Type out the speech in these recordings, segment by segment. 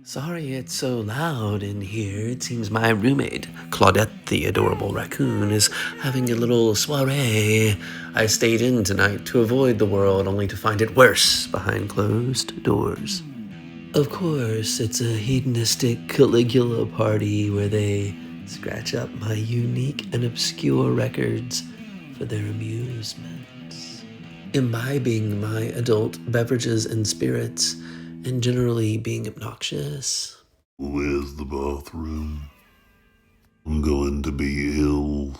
Sorry it's so loud in here. It seems my roommate, Claudette the adorable raccoon, is having a little soiree. I stayed in tonight to avoid the world, only to find it worse behind closed doors. Of course, it's a hedonistic Caligula party where they scratch up my unique and obscure records for their amusements, imbibing my adult beverages and spirits, and generally being obnoxious. Where's the bathroom? I'm going to be ill.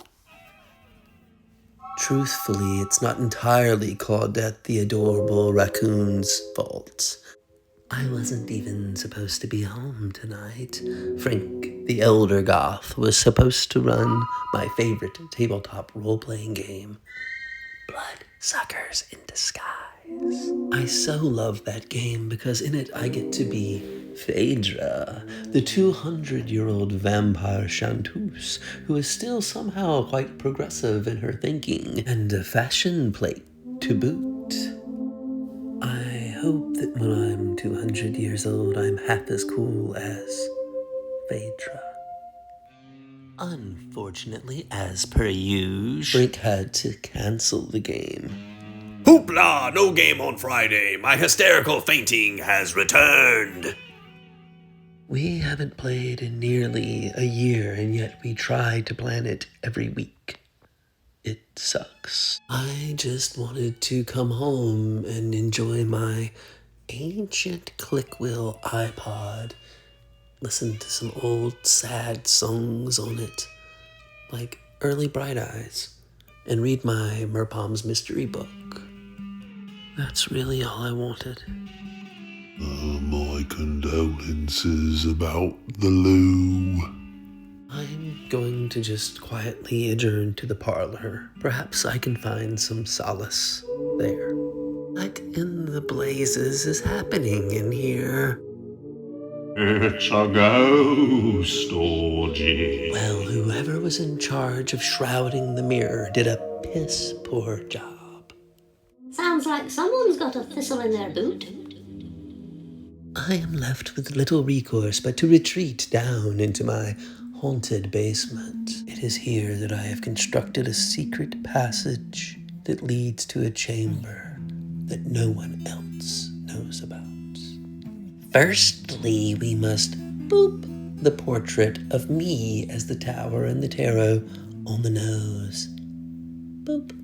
Truthfully, it's not entirely Claudette the adorable raccoon's fault. I wasn't even supposed to be home tonight. Frank, the elder Goth, was supposed to run my favorite tabletop role-playing game, Bloodsuckers in Disguise. I so love that game because in it I get to be Phaedra, the 200-year-old vampire chanteuse who is still somehow quite progressive in her thinking, and a fashion plate to boot. I hope that when I'm 200 years old, I'm half as cool as Phaedra. Unfortunately, as per usual, Frank had to cancel the game. Hoopla! No game on Friday. My hysterical fainting has returned. We haven't played in nearly a year, and yet we try to plan it every week. It sucks. I just wanted to come home and enjoy my ancient clickwheel iPod, listen to some old sad songs on it, like Early Bright Eyes, and read my Merpom's mystery book. That's really all I wanted. My condolences about the loo. I'm going to just quietly adjourn to the parlor. Perhaps I can find some solace there. What in the blazes is happening in here? It's a ghost orgy. Well, whoever was in charge of shrouding the mirror did a piss poor job. Sounds like someone's got a thistle in their boot. I am left with little recourse but to retreat down into my haunted basement. It is here that I have constructed a secret passage that leads to a chamber that no one else knows about. Firstly, we must boop the portrait of me as the tower and the tarot on the nose. Boop.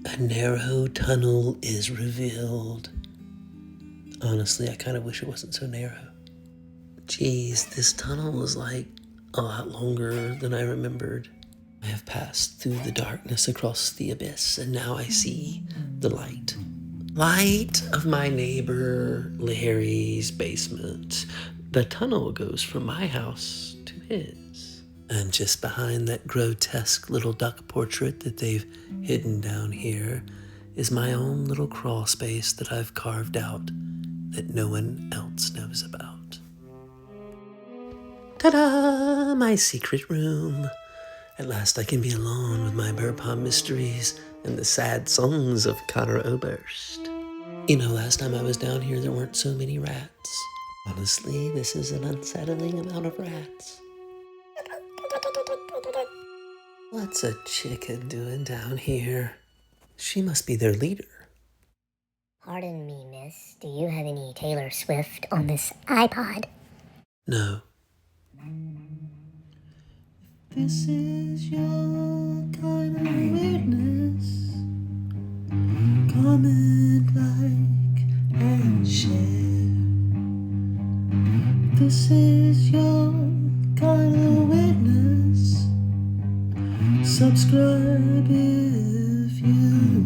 A narrow tunnel is revealed. Honestly, I kind of wish it wasn't so narrow. Geez, this tunnel was like a lot longer than I remembered. I have passed through the darkness across the abyss, and now I see the light. Light of my neighbor Larry's basement. The tunnel goes from my house to his. And just behind that grotesque little duck portrait that they've hidden down here is my own little crawl space that I've carved out that no one else knows about. Ta-da! My secret room. At last I can be alone with my Burpom mysteries and the sad songs of Connor Oberst. You know, last time I was down here, there weren't so many rats. Honestly, this is an unsettling amount of rats. What's a chicken doing down here? She must be their leader. Pardon me, miss. Do you have any Taylor Swift on this iPod? No. This is your kind of weirdness. Comment, like, and share. This is your kind of weirdness. Subscribe if you